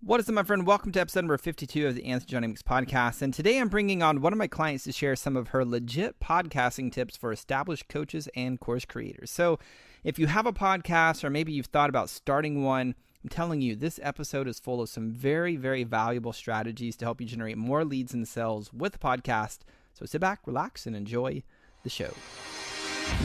What is up, my friend? Welcome to episode number 52 of the Anthony John Amix podcast. And today I'm bringing on one of my clients to share some of her legit podcasting tips for established coaches and course creators. So if you have a podcast or maybe you've thought about starting one, I'm telling you, this episode is full of some very, very valuable strategies to help you generate more leads and sales with the podcast. So sit back, relax, and enjoy the show.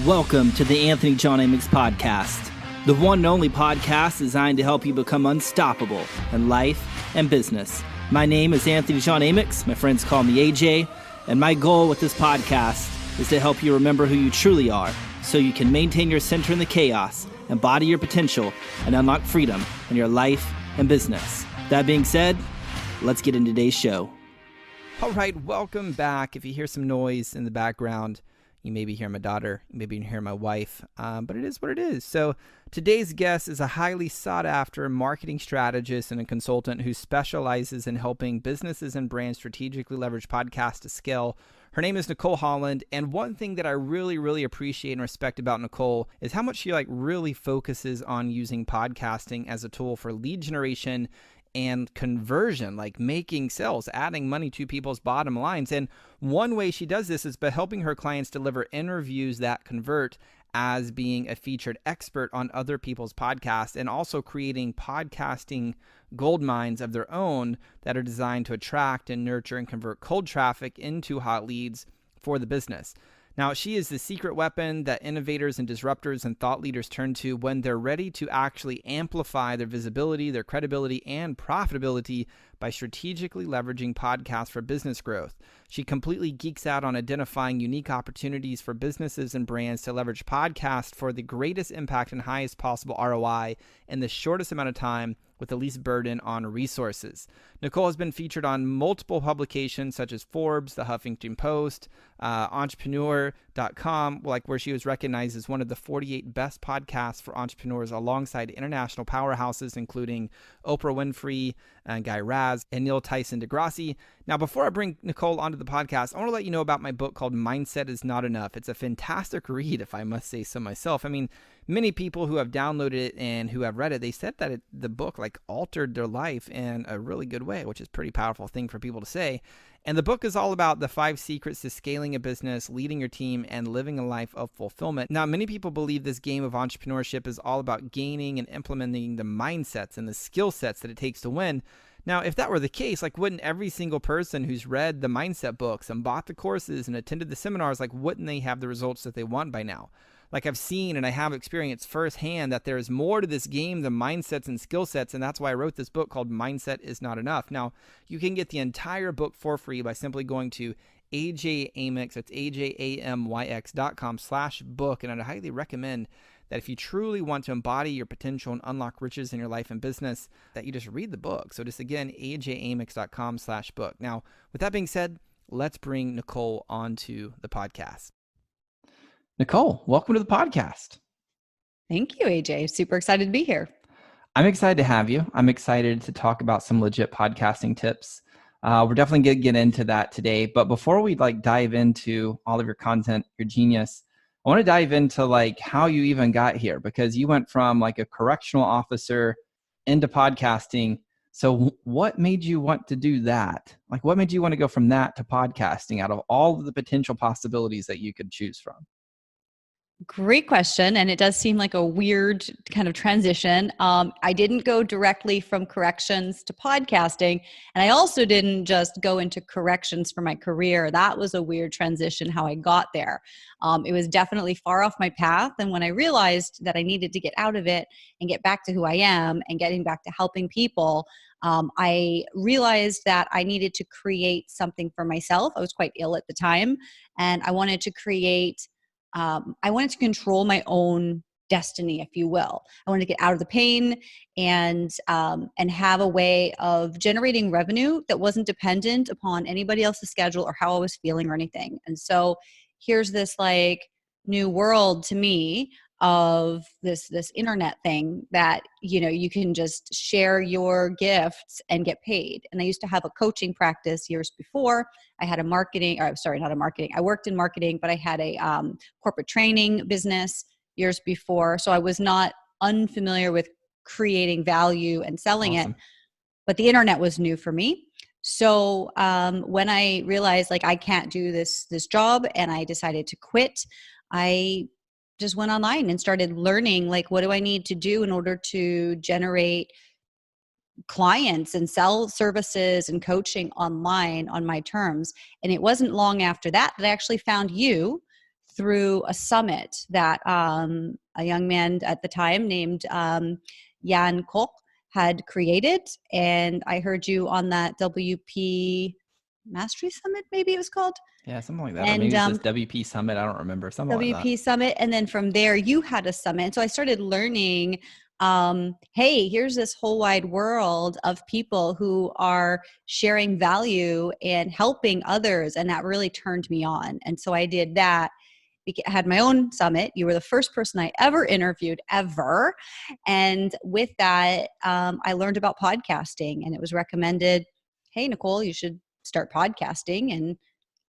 Welcome to the Anthony John Amix podcast, the one and only podcast designed to help you become unstoppable in life and business. My name is Anthony John Amix. My friends call me AJ, and my goal with this podcast is to help you remember who you truly are so you can maintain your center in the chaos, embody your potential, and unlock freedom in your life and business. That being said, let's get into today's show. All right, welcome back. If you hear some noise in the background, you may be hearing my daughter, you may be hearing my wife, but it is what it is. So today's guest is a highly sought after marketing strategist and a consultant who specializes in helping businesses and brands strategically leverage podcasts to scale. Her name is Nicole Holland, and one thing that I really appreciate and respect about Nicole is how much she really focuses on using podcasting as a tool for lead generation and conversion, like making sales, adding money to people's bottom lines. And one way she does this is by helping her clients deliver interviews that convert as being a featured expert on other people's podcasts, and also creating podcasting gold mines of their own that are designed to attract and nurture and convert cold traffic into hot leads for the business. Now, she is the secret weapon that innovators and disruptors and thought leaders turn to when they're ready to actually amplify their visibility, their credibility, and profitability by strategically leveraging podcasts for business growth. She completely geeks out on identifying unique opportunities for businesses and brands to leverage podcasts for the greatest impact and highest possible ROI in the shortest amount of time with the least burden on resources. Nicole has been featured on multiple publications such as Forbes, the Huffington Post, entrepreneur.com, where she was recognized as one of the 48 best podcasts for entrepreneurs alongside international powerhouses, including Oprah Winfrey, Guy Raz, and Neil Tyson deGrasse. Now, before I bring Nicole onto the podcast, I want to let you know about my book called Mindset is Not Enough. It's a fantastic read, if I must say so myself. I mean, many people who have downloaded it and who have read it, they said that the book altered their life in a really good way, which is a pretty powerful thing for people to say. And the book is all about the 5 secrets to scaling a business, leading your team, and living a life of fulfillment. Now, many people believe this game of entrepreneurship is all about gaining and implementing the mindsets and the skill sets that it takes to win. Now, if that were the case, wouldn't every single person who's read the mindset books and bought the courses and attended the seminars, wouldn't they have the results that they want by now? I've seen and I have experienced firsthand that there's more to this game than mindsets and skill sets, and that's why I wrote this book called Mindset is Not Enough. Now, you can get the entire book for free by simply going to AJAmix, that's AJAMYX.com/book, and I'd highly recommend that if you truly want to embody your potential and unlock riches in your life and business, that you just read the book. So just again, AJAmix.com/book. Now, with that being said, let's bring Nicole onto the podcast. Nicole, welcome to the podcast. Thank you, AJ. Super excited to be here. I'm excited to have you. I'm excited to talk about some legit podcasting tips. We're definitely going to get into that today. But before we dive into all of your content, your genius, I want to dive into how you even got here, because you went from a correctional officer into podcasting. So what made you want to do that? What made you want to go from that to podcasting out of all of the potential possibilities that you could choose from? Great question. And it does seem like a weird kind of transition. I didn't go directly from corrections to podcasting. And I also didn't just go into corrections for my career. That was a weird transition how I got there. It was definitely far off my path. And when I realized that I needed to get out of it and get back to who I am and getting back to helping people, I realized that I needed to create something for myself. I was quite ill at the time, and I wanted to control my own destiny, if you will. I wanted to get out of the pain and have a way of generating revenue that wasn't dependent upon anybody else's schedule or how I was feeling or anything. And so here's this new world to me of this internet thing that, you can just share your gifts and get paid. And I used to have a coaching practice years before. I had I worked in marketing, but I had a corporate training business years before. So I was not unfamiliar with creating value and selling it. but the internet was new for me. So when I realized like I can't do this job and I decided to quit, I just went online and started learning like what do I need to do in order to generate clients and sell services and coaching online on my terms. And it wasn't long after that that I actually found you through a summit that a young man at the time named Jan Koch had created. And I heard you on that WP Mastery Summit, maybe it was called. Yeah, something like that. Or And maybe it's just WP Summit. I don't remember. Something like that. WP Summit. And then from there, you had a summit. And so I started learning hey, here's this whole wide world of people who are sharing value and helping others. And that really turned me on. And so I did that. I had my own summit. You were the first person I ever interviewed ever. And with that, I learned about podcasting, and it was recommended, hey, Nicole, you should start podcasting.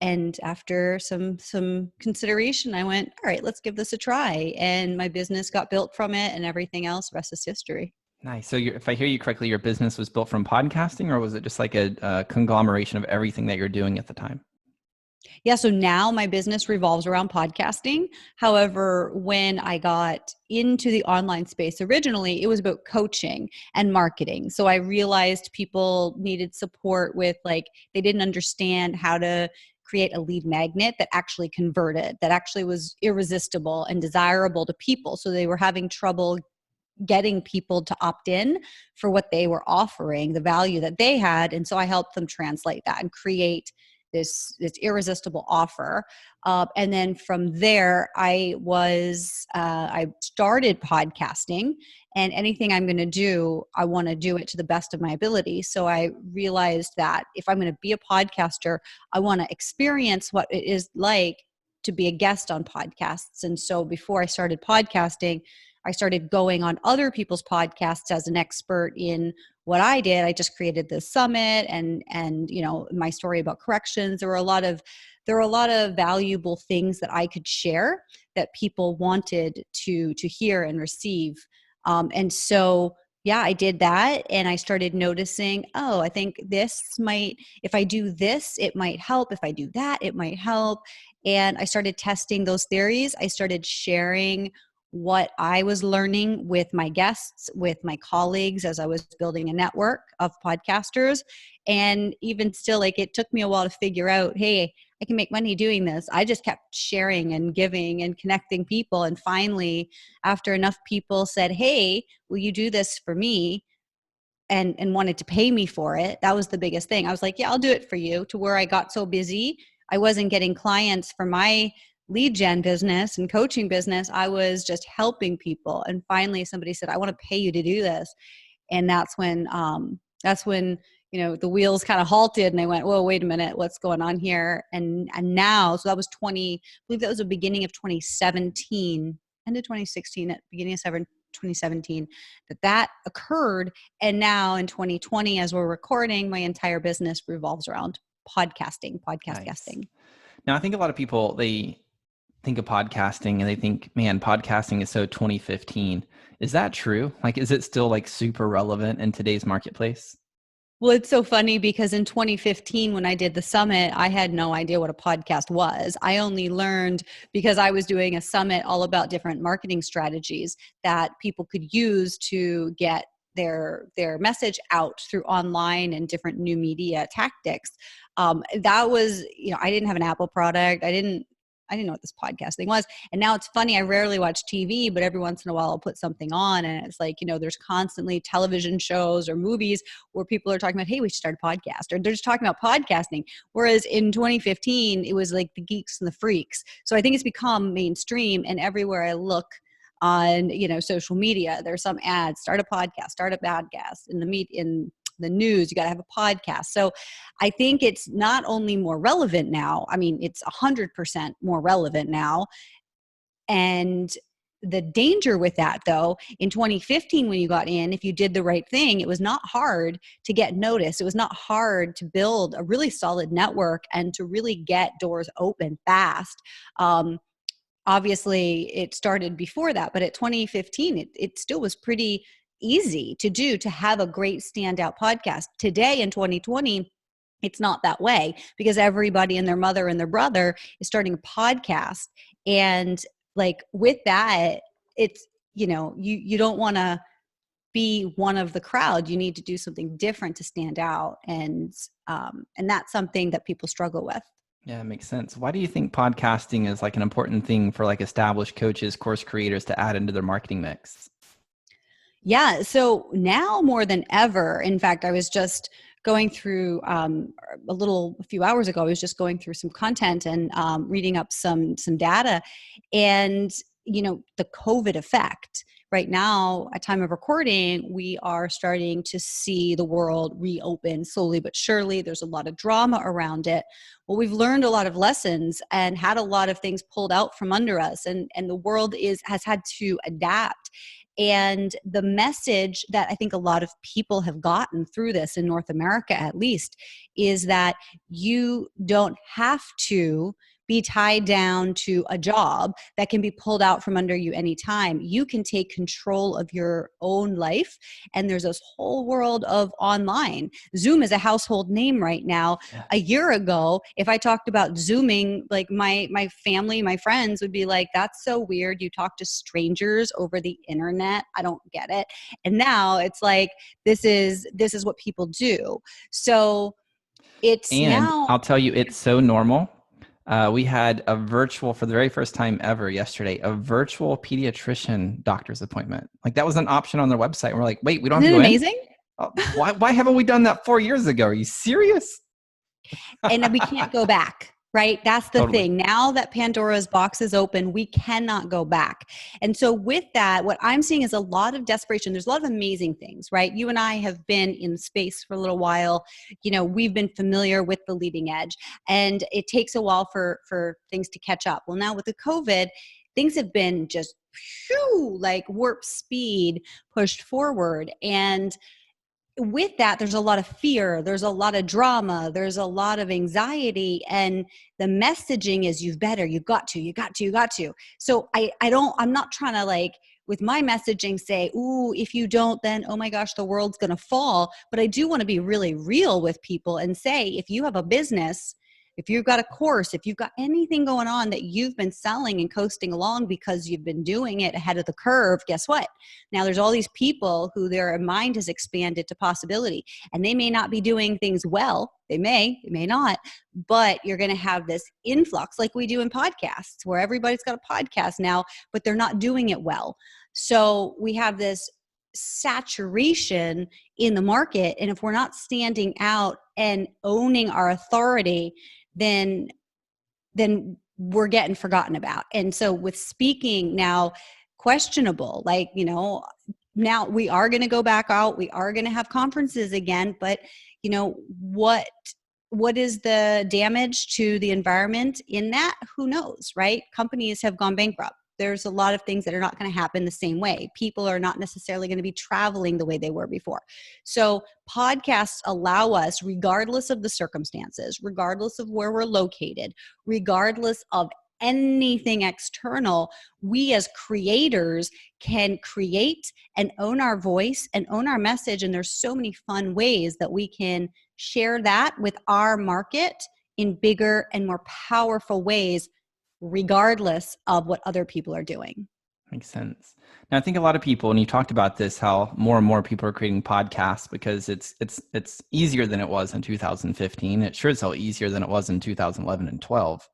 And after some consideration, I went, all right, let's give this a try. And my business got built from it, and everything else, the rest is history. Nice. So if I hear you correctly, your business was built from podcasting, or was it just like a conglomeration of everything that you're doing at the time? Yeah, so now my business revolves around podcasting. However, when I got into the online space originally, it was about coaching and marketing. So I realized people needed support with like, they didn't understand how to create a lead magnet that actually converted, that actually was irresistible and desirable to people. So they were having trouble getting people to opt in for what they were offering, the value that they had. And so I helped them translate that and create this irresistible offer. And then from there, I started podcasting, and anything I'm going to do, I want to do it to the best of my ability. So I realized that if I'm going to be a podcaster, I want to experience what it is like to be a guest on podcasts. And so before I started podcasting, I started going on other people's podcasts as an expert in what I did. I just created this summit and my story about corrections. There were a lot of valuable things that I could share that people wanted to hear and receive. And so yeah, I did that, and I started noticing, oh, I think if I do this, it might help. If I do that, it might help. And I started testing those theories. I started sharing what I was learning with my guests, with my colleagues, as I was building a network of podcasters. And even still, like, it took me a while to figure out, hey, I can make money doing this. I just kept sharing and giving and connecting people. And finally, after enough people said, hey, will you do this for me? And wanted to pay me for it. That was the biggest thing. I was like, yeah, I'll do it for you, to where I got so busy, I wasn't getting clients for my lead gen business and coaching business. I was just helping people. And finally somebody said, I want to pay you to do this. And that's when the wheels kind of halted, and I went, whoa, wait a minute, what's going on here? And now, so that was I believe that was the beginning of 2017, end of 2016, at beginning of 2017, that occurred. And now in 2020, as we're recording, my entire business revolves around podcasting. Nice. Now, I think a lot of people, they think of podcasting and they think, man, podcasting is so 2015. Is that true? Like, is it still like super relevant in today's marketplace? Well, it's so funny because in 2015, when I did the summit, I had no idea what a podcast was. I only learned because I was doing a summit all about different marketing strategies that people could use to get their message out through online and different new media tactics. That was, I didn't have an Apple product. I didn't know what this podcast thing was. And now it's funny, I rarely watch TV, but every once in a while I'll put something on, and it's like, there's constantly television shows or movies where people are talking about, hey, we should start a podcast, or they're just talking about podcasting. Whereas in 2015, it was like the geeks and the freaks. So I think it's become mainstream, and everywhere I look on, social media, there's some ads, start a podcast, in the news, you got to have a podcast. So I think it's not only more relevant now, I mean, it's 100% more relevant now. And the danger with that, though, in 2015, when you got in, if you did the right thing, it was not hard to get noticed. It was not hard to build a really solid network and to really get doors open fast. Obviously, it started before that, but at 2015, it still was pretty easy to do to have a great standout podcast. Today in 2020, it's not that way because everybody and their mother and their brother is starting a podcast. And like with that, it's, you don't want to be one of the crowd. You need to do something different to stand out. And that's something that people struggle with. Yeah, it makes sense. Why do you think podcasting is like an important thing for like established coaches, course creators to add into their marketing mix? Yeah. So now more than ever, in fact, I was just going through a few hours ago, I was just going through some content and reading up some data, and the COVID effect. Right now, at time of recording, we are starting to see the world reopen slowly but surely. There's a lot of drama around it. Well, we've learned a lot of lessons and had a lot of things pulled out from under us, and the world has had to adapt. And the message that I think a lot of people have gotten through this, in North America at least, is that you don't have to be tied down to a job that can be pulled out from under you anytime. You can take control of your own life. And there's this whole world of online. Zoom is a household name right now. Yeah. A year ago, if I talked about Zooming, like my family, my friends would be like, that's so weird. You talk to strangers over the internet. I don't get it. And now it's like, this is what people do. So it's And now. I'll tell you, it's so normal. We had a virtual, for the very first time ever yesterday, a virtual pediatrician doctor's appointment. Like that was an option on their website. And we're like, wait, we don't have to go amazing? in? Why haven't we done that 4 years ago? Are you serious? And we can't go back, right? That's the Totally. thing. Now that Pandora's box is open, we cannot go back. And so with that, what I'm seeing is a lot of desperation. There's a lot of amazing things, right? You and I have been in space for a little while. We've been familiar with the leading edge, and it takes a while for things to catch up. Well, now with the COVID, things have been just like warp speed pushed forward. And with that, there's a lot of fear, there's a lot of drama, there's a lot of anxiety, and the messaging is you've got to. So I'm not trying to, like, with my messaging say, ooh, if you don't, then, oh my gosh, the world's going to fall. But I do want to be really real with people and say, if you have a business, if you've got a course, if you've got anything going on that you've been selling and coasting along because you've been doing it ahead of the curve, guess what? Now there's all these people who their mind has expanded to possibility, and they may not be doing things well. They may not, but you're going to have this influx like we do in podcasts where everybody's got a podcast now, but they're not doing it well. So we have this saturation in the market. And if we're not standing out and owning our authority, then we're getting forgotten about. And so with speaking now, questionable, like, now we are going to go back out, we are going to have conferences again, but what is the damage to the environment in that? Who knows, right? Companies have gone bankrupt. There's a lot of things that are not going to happen the same way. People are not necessarily going to be traveling the way they were before. So podcasts allow us, regardless of the circumstances, regardless of where we're located, regardless of anything external, we as creators can create and own our voice and own our message. And there's so many fun ways that we can share that with our market in bigger and more powerful ways, regardless of what other people are doing. Makes sense. Now, I think a lot of people, and you talked about this, how more and more people are creating podcasts because it's easier than it was in 2015. It sure is hell easier than it was in 2011 and 12.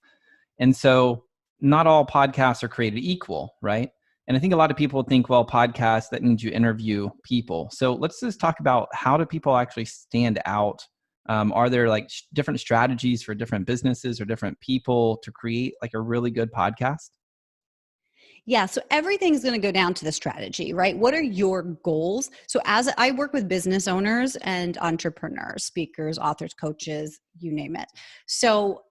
And so not all podcasts are created equal, right? And I think a lot of people think, well, podcasts, that means you interview people. So let's just talk about, how do people actually stand out? Are there like different strategies for different businesses or different people to create like a really good podcast? Yeah, so everything's going to go down to the strategy, right? What are your goals? So as I work with business owners and entrepreneurs, speakers, authors, coaches, you name it. So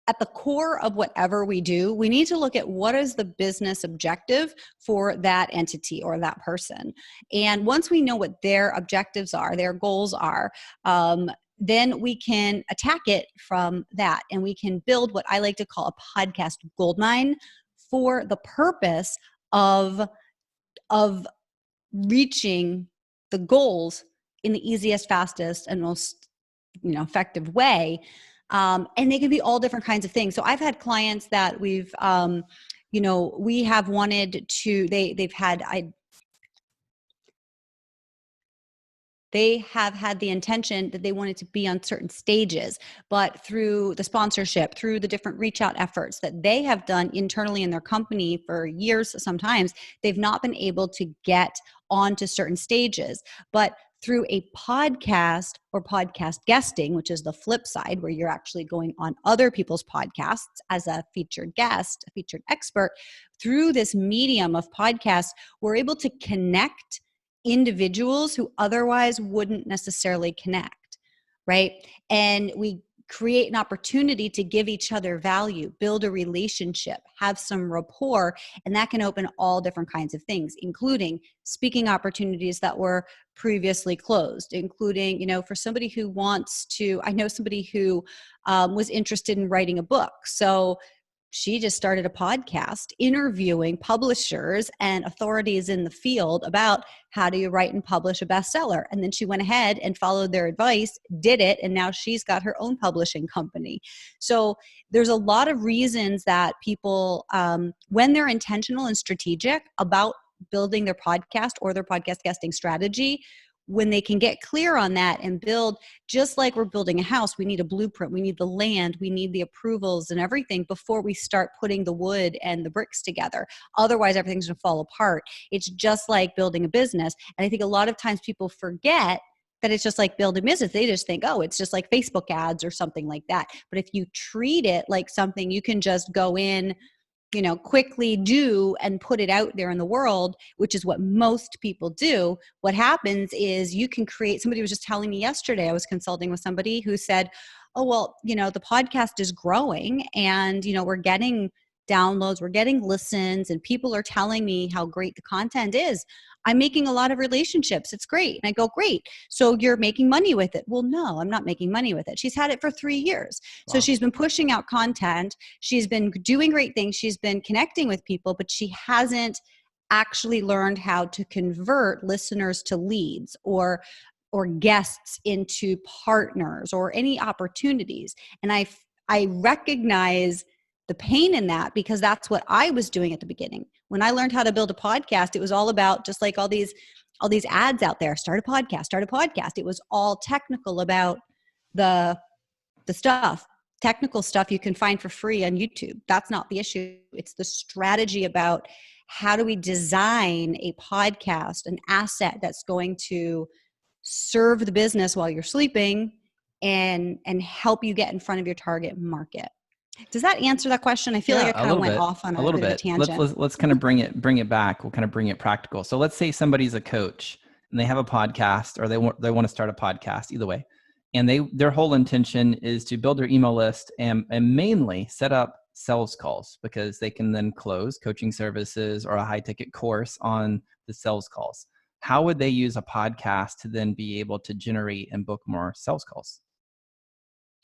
at the core of whatever we do, we need to look at what is the business objective for that entity or that person. And once we know what their objectives are, their goals are, then we can attack it from that. And we can build what I like to call a podcast goldmine for the purpose of reaching the goals in the easiest, fastest, and most, effective way. And they can be all different kinds of things. So I've had clients that we have wanted to, they have had the intention that they wanted to be on certain stages, but through the sponsorship, through the different reach out efforts that they have done internally in their company for years, sometimes they've not been able to get onto certain stages. But through a podcast or podcast guesting, which is the flip side, where you're actually going on other people's podcasts as a featured guest, a featured expert, through this medium of podcasts, we're able to connect individuals who otherwise wouldn't necessarily connect, right? And we create an opportunity to give each other value, build a relationship, have some rapport, and that can open all different kinds of things, including speaking opportunities that were previously closed, including, for somebody who wants to, I know somebody who was interested in writing a book. So she just started a podcast interviewing publishers and authorities in the field about how do you write and publish a bestseller. And then she went ahead and followed their advice, did it, and now she's got her own publishing company. So there's a lot of reasons that people, when they're intentional and strategic about building their podcast or their podcast guesting strategy, when they can get clear on that and build, just like we're building a house, we need a blueprint, we need the land, we need the approvals and everything before we start putting the wood and the bricks together. Otherwise, everything's going to fall apart. It's just like building a business. And I think a lot of times people forget that it's just like building business. They just think, oh, it's just like Facebook ads or something like that. But if you treat it like something you can just go in, quickly do and put it out there in the world, which is what most people do, what happens is you can create, somebody was just telling me yesterday, I was consulting with somebody who said, oh, well, the podcast is growing and, we're getting downloads, we're getting listens, and people are telling me how great the content is. I'm making a lot of relationships. It's great. And I go, great. So you're making money with it. Well, no, I'm not making money with it. She's had it for 3 years. Wow. So she's been pushing out content. She's been doing great things. She's been connecting with people, but she hasn't actually learned how to convert listeners to leads or guests into partners or any opportunities. And I recognize the pain in that because that's what I was doing at the beginning. When I learned how to build a podcast, it was all about just like all these ads out there, start a podcast. It was all technical about the stuff. Technical stuff you can find for free on YouTube. That's not the issue. It's the strategy about how do we design a podcast, an asset that's going to serve the business while you're sleeping and help you get in front of your target market. Does that answer that question? I feel like I kind of went off on a bit of a tangent. Let's kind of bring it back. We'll kind of bring it practical. So let's say somebody's a coach and they have a podcast or they want to start a podcast, either way. And their whole intention is to build their email list and mainly set up sales calls because they can then close coaching services or a high ticket course on the sales calls. How would they use a podcast to then be able to generate and book more sales calls?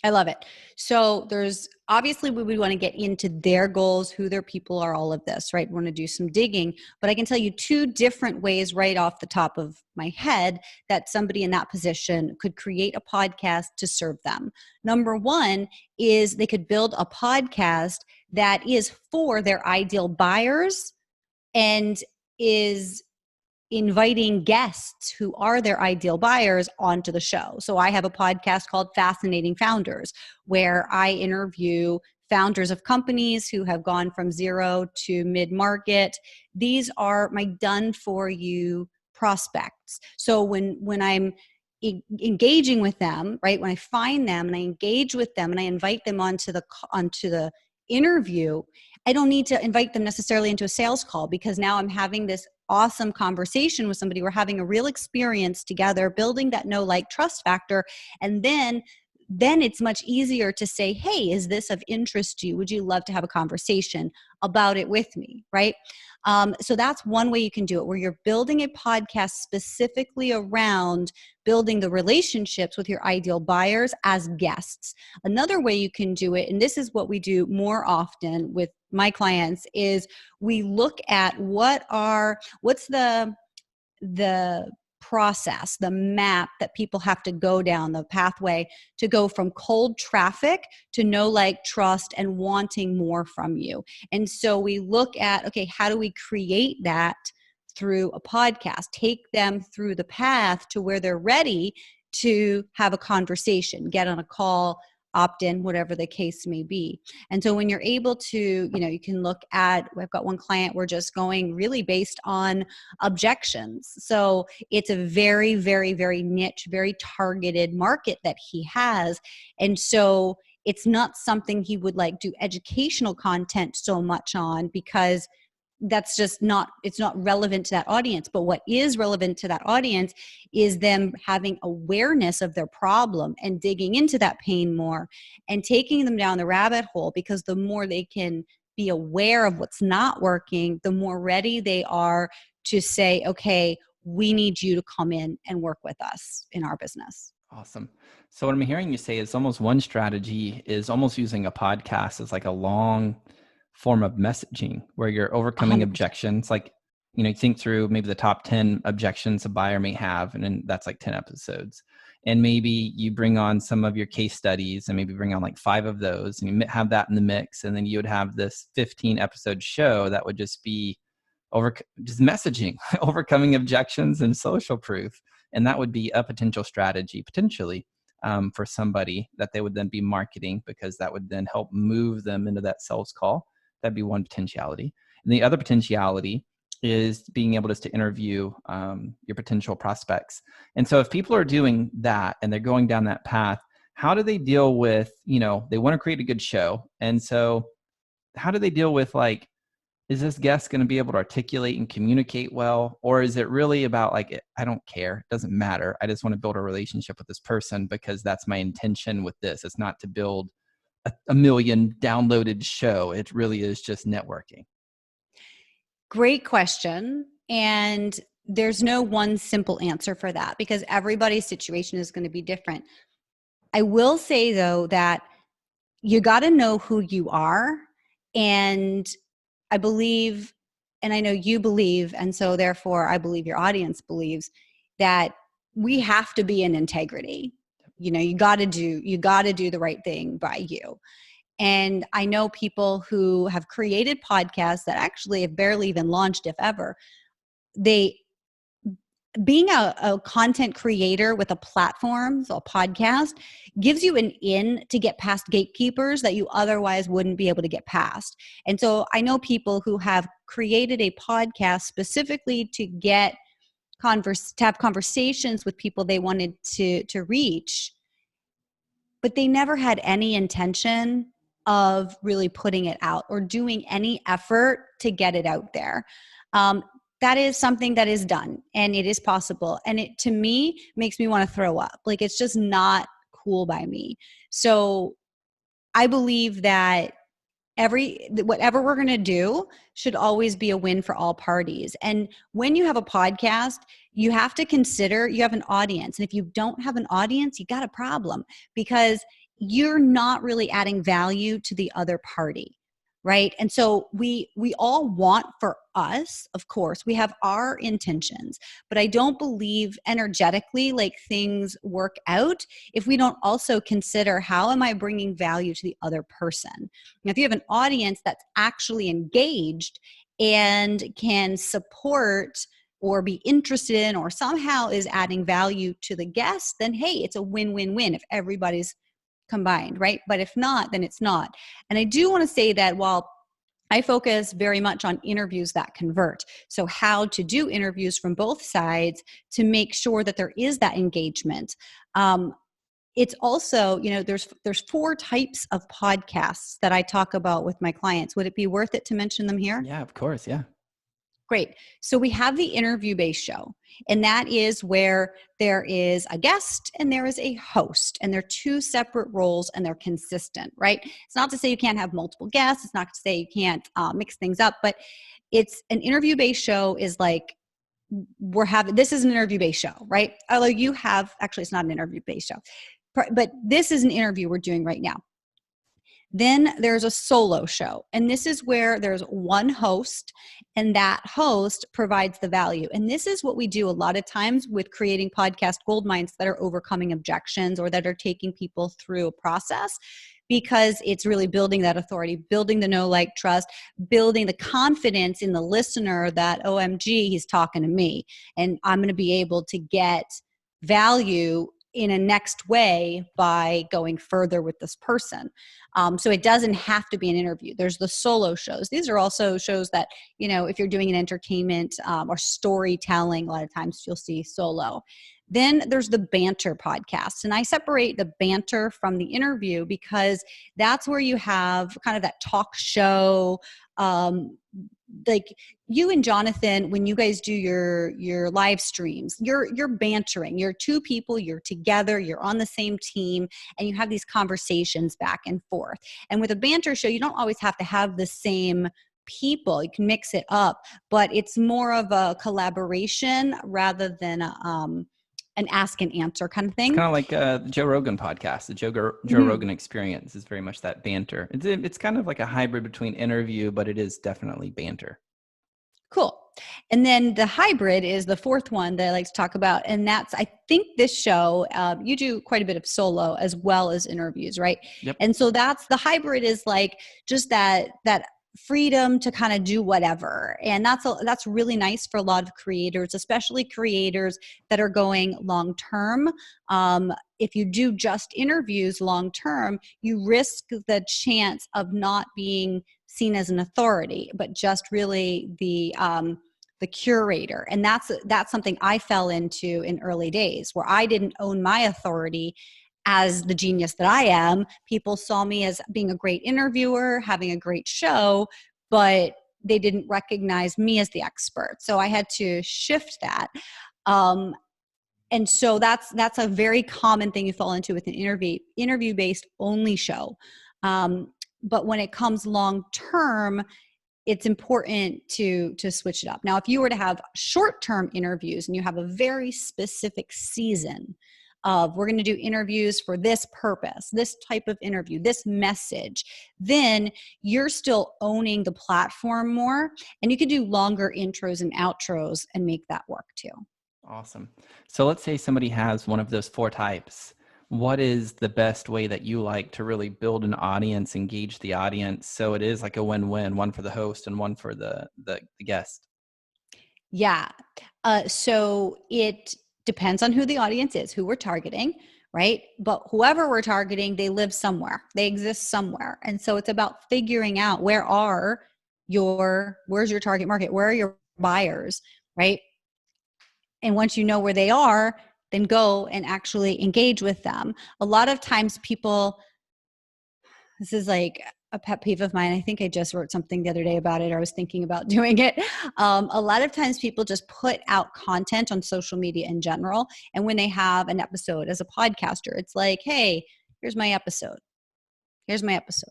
I love it. So there's obviously we would want to get into their goals, who their people are, all of this, right? We want to do some digging, but I can tell you 2 different ways right off the top of my head that somebody in that position could create a podcast to serve them. Number 1 is they could build a podcast that is for their ideal buyers and is inviting guests who are their ideal buyers onto the show. So I have a podcast called Fascinating Founders, where I interview founders of companies who have gone from 0 to mid-market. These are my done-for-you prospects. So when I'm engaging with them, right, when I find them and I engage with them and I invite them onto the interview, I don't need to invite them necessarily into a sales call because now I'm having this awesome conversation with somebody. We're having a real experience together, building that know, like, trust factor. And then it's much easier to say, hey, is this of interest to you? Would you love to have a conversation about it with me, right? So that's one way you can do it, where you're building a podcast specifically around building the relationships with your ideal buyers as guests. Another way you can do it, and this is what we do more often with my clients, is we look at what's the process, the map that people have to go down, the pathway to go from cold traffic to know, like, trust, and wanting more from you. And so we look at, okay, how do we create that through a podcast, take them through the path to where they're ready to have a conversation, get on a call, opt in, whatever the case may be. And so when you're able to, you can look at, we've got one client, we're just going really based on objections. So it's a very, very, very niche, very targeted market that he has. And so it's not something he would like do educational content so much on, because that's just not, it's not relevant to that audience. But what is relevant to that audience is them having awareness of their problem and digging into that pain more and taking them down the rabbit hole, because the more they can be aware of what's not working, the more ready they are to say, okay, we need you to come in and work with us in our business. Awesome. So what I'm hearing you say is almost one strategy is almost using a podcast as like a long form of messaging where you're overcoming 100%. objections. Like, you think through maybe the top 10 objections a buyer may have, and then that's like 10 episodes. And maybe you bring on some of your case studies and maybe bring on like 5 of those, and you have that in the mix. And then you would have this 15 episode show that would just be just messaging, overcoming objections and social proof. And that would be a potential strategy, potentially, for somebody that they would then be marketing, because that would then help move them into that sales call. That'd be one potentiality. And the other potentiality is being able just to interview your potential prospects. And so if people are doing that and they're going down that path, how do they deal with, they want to create a good show. And so how do they deal with, like, is this guest going to be able to articulate and communicate well? Or is it really about like, I don't care, it doesn't matter, I just want to build a relationship with this person because that's my intention with this. It's not to build a million downloaded show. It really is just networking. Great question. And there's no one simple answer for that, because everybody's situation is going to be different. I will say, though, that you got to know who you are. And I believe, and I know you believe, and so therefore I believe your audience believes, that we have to be in integrity. You got to do the right thing by you. And I know people who have created podcasts that actually have barely even launched, if ever. Being a content creator with a platform, so a podcast, gives you an in to get past gatekeepers that you otherwise wouldn't be able to get past. And so I know people who have created a podcast specifically to have conversations with people they wanted to reach, but they never had any intention of really putting it out or doing any effort to get it out there. That is something that is done, and it is possible. And it, to me, makes me want to throw up. Like, it's just not cool by me. So I believe that whatever we're going to do should always be a win for all parties. And when you have a podcast, you have to consider you have an audience. And if you don't have an audience, you got a problem, because you're not really adding value to the other party. Right. And so we all want, for us, of course, we have our intentions, but I don't believe energetically like things work out if we don't also consider, how am I bringing value to the other person? Now, if you have an audience that's actually engaged and can support or be interested in or somehow is adding value to the guest, then hey, it's a win-win-win if everybody's combined, right? But if not, then it's not. And I do want to say that while I focus very much on interviews that convert, so how to do interviews from both sides to make sure that there is that engagement. It's also, there's 4 types of podcasts that I talk about with my clients. Would it be worth it to mention them here? Yeah, of course. Yeah. Great. So we have the interview-based show, and that is where there is a guest and there is a host, and they're 2 separate roles and they're consistent, right? It's not to say you can't have multiple guests. It's not to say you can't mix things up, but it's an interview-based show is like, this is an interview-based show, right? Although it's not an interview-based show, but this is an interview we're doing right now. Then there's a solo show. And this is where there's one host, and that host provides the value. And this is what we do a lot of times with creating podcast gold mines that are overcoming objections or that are taking people through a process, because it's really building that authority, building the know, like, trust, building the confidence in the listener that, OMG, he's talking to me, and I'm going to be able to get value in a next way by going further with this person. So it doesn't have to be an interview. There's the solo shows. These are also shows that, if you're doing an entertainment or storytelling, a lot of times you'll see solo. Then there's the banter podcasts. And I separate the banter from the interview because that's where you have kind of that talk show, like you and Jonathan, when you guys do your live streams, you're bantering. You're two people, you're together, you're on the same team, and you have these conversations back and forth. And with a banter show, you don't always have to have the same people. You can mix it up, but it's more of a collaboration rather than an ask and answer kind of thing. It's kind of like the Joe Rogan podcast. The Joe Rogan experience is very much that banter. It's kind of like a hybrid between interview, but it is definitely banter. Cool. And then the hybrid is the fourth one that I like to talk about. And that's, I think this show, you do quite a bit of solo as well as interviews, right? Yep. And so that's the hybrid, is like just that freedom to kind of do whatever. And that's really nice for a lot of creators, especially creators that are going long term. If you do just interviews long term, you risk the chance of not being seen as an authority, but just really the curator. And that's something I fell into in early days, where I didn't own my authority as the genius that I am. People saw me as being a great interviewer, having a great show, but they didn't recognize me as the expert. So I had to shift that. And so that's a very common thing you fall into with an interview-based only show. But when it comes long term, it's important to switch it up. Now, if you were to have short-term interviews and you have a very specific season of, we're going to do interviews for this purpose, this type of interview, this message, then you're still owning the platform more, and you can do longer intros and outros and make that work too. Awesome. So let's say somebody has one of those four types. What is the best way that you like to really build an audience, engage the audience, so it is like a win-win, one for the host and one for the guest? Yeah. So it depends on who the audience is, who we're targeting, right? But whoever we're targeting, they live somewhere, they exist somewhere. And so it's about figuring out where's your target market? Where are your buyers, right? And once you know where they are, then go and actually engage with them. A lot of times people, this is like a pet peeve of mine. I think I just wrote something the other day about it, or I was thinking about doing it. A lot of times people just put out content on social media in general. And when they have an episode as a podcaster, it's like, hey, here's my episode. Here's my episode.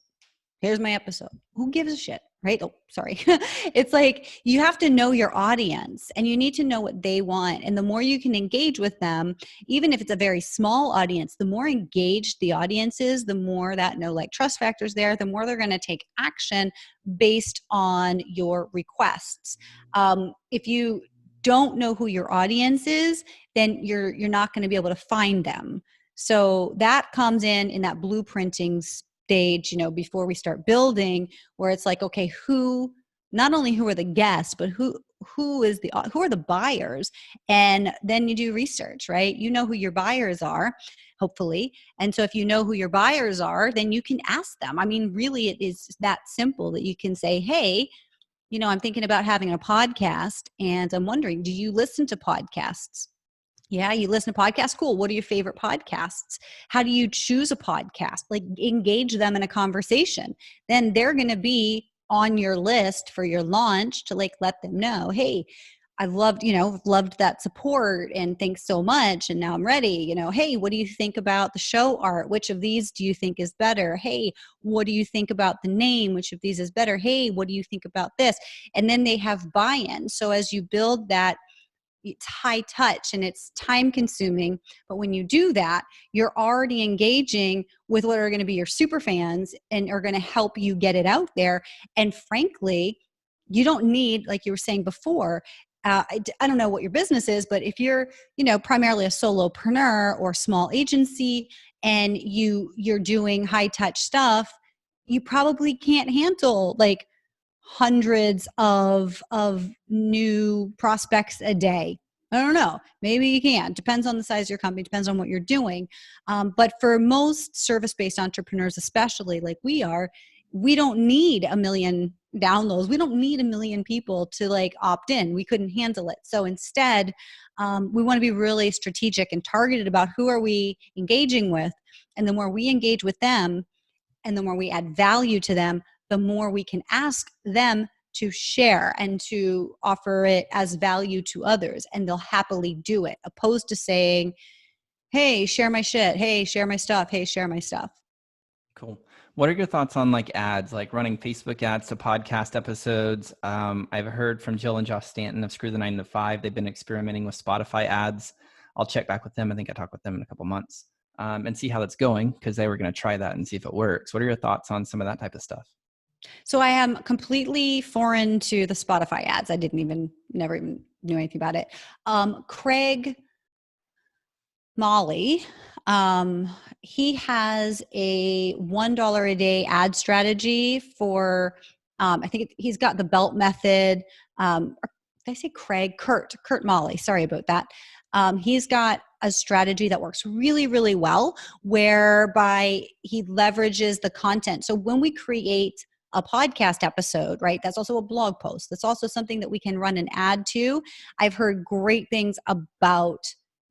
Here's my episode. Who gives a shit, right? Oh, sorry. It's like, you have to know your audience and you need to know what they want. And the more you can engage with them, even if it's a very small audience, the more engaged the audience is, the more that know, like, trust factors there, the more they're going to take action based on your requests. If you don't know who your audience is, then you're not going to be able to find them. So that comes in that blueprinting stage, before we start building, where it's like, okay, not only who are the guests, but who are the buyers? And then you do research, right? You know who your buyers are, hopefully. And so if you know who your buyers are, then you can ask them. I mean, really, it is that simple that you can say, hey, I'm thinking about having a podcast and I'm wondering, do you listen to podcasts? Yeah, you listen to podcasts? Cool. What are your favorite podcasts? How do you choose a podcast? Like, engage them in a conversation. Then they're going to be on your list for your launch to, like, let them know, hey, I loved that support and thanks so much. And now I'm ready. Hey, what do you think about the show art? Which of these do you think is better? Hey, what do you think about the name? Which of these is better? Hey, what do you think about this? And then they have buy-in. So as you build that it's high touch and it's time consuming. But when you do that, you're already engaging with what are going to be your super fans and are going to help you get it out there. And frankly, you don't need, like you were saying before, I don't know what your business is, but if you're, primarily a solopreneur or small agency and you're doing high touch stuff, you probably can't handle like hundreds of new prospects a day. I don't know. Maybe you can. Depends on the size of your company. Depends on what you're doing. But for most service-based entrepreneurs, especially like we are, we don't need a million downloads. We don't need a million people to like opt in. We couldn't handle it. So instead, we want to be really strategic and targeted about who are we engaging with. And the more we engage with them and the more we add value to them, the more we can ask them to share and to offer it as value to others. And they'll happily do it, opposed to saying, hey, share my shit. Hey, share my stuff. Hey, share my stuff. Cool. What are your thoughts on like ads, like running Facebook ads to podcast episodes? I've heard from Jill and Josh Stanton of Screw the 9 to 5. They've been experimenting with Spotify ads. I'll check back with them. I think I talk with them in a couple months and see how that's going, because they were going to try that and see if it works. What are your thoughts on some of that type of stuff? So I am completely foreign to the Spotify ads. I never even knew anything about it. Craig Molly, he has a $1 a day ad strategy for, I think he's got the belt method. Did I say Craig? Kurt Molly. Sorry about that. He's got a strategy that works really, really well, whereby he leverages the content. So when we create a podcast episode, right? That's also a blog post. That's also something that we can run an ad to. I've heard great things about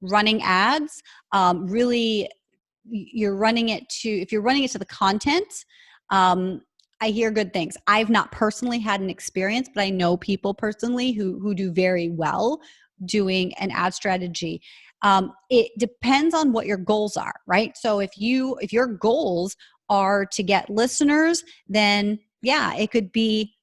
running ads. Really, if you're running it to the content, I hear good things. I've not personally had an experience, but I know people personally who do very well doing an ad strategy. It depends on what your goals are, right? So if your goals are to get listeners, then yeah, it could be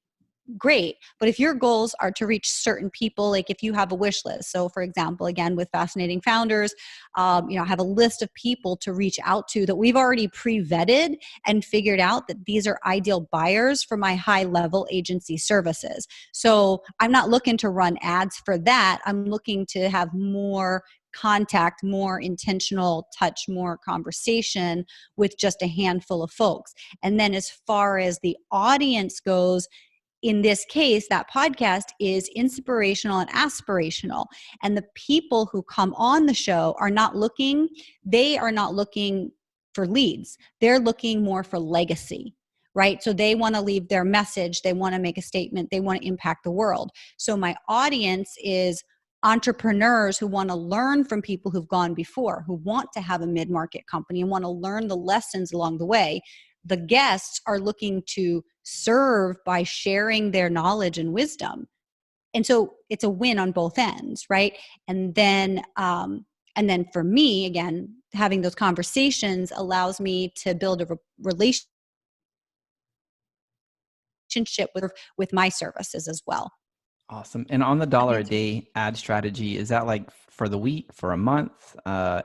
great. But if your goals are to reach certain people, like if you have a wish list, so for example, again, with Fascinating Founders, I have a list of people to reach out to that we've already pre-vetted and figured out that these are ideal buyers for my high level agency services. So I'm not looking to run ads for that. I'm looking to have more contact, more intentional touch, more conversation with just a handful of folks. And then as far as the audience goes, in this case, that podcast is inspirational and aspirational. And the people who come on the show are not looking for leads. They're looking more for legacy, right? So they want to leave their message. They want to make a statement. They want to impact the world. So my audience is entrepreneurs who want to learn from people who've gone before, who want to have a mid-market company and want to learn the lessons along the way. The guests are looking to serve by sharing their knowledge and wisdom. And so it's a win on both ends, right? And then for me, again, having those conversations allows me to build a relationship with my services as well. Awesome. And on the $1 a day ad strategy, is that like for the week, for a month,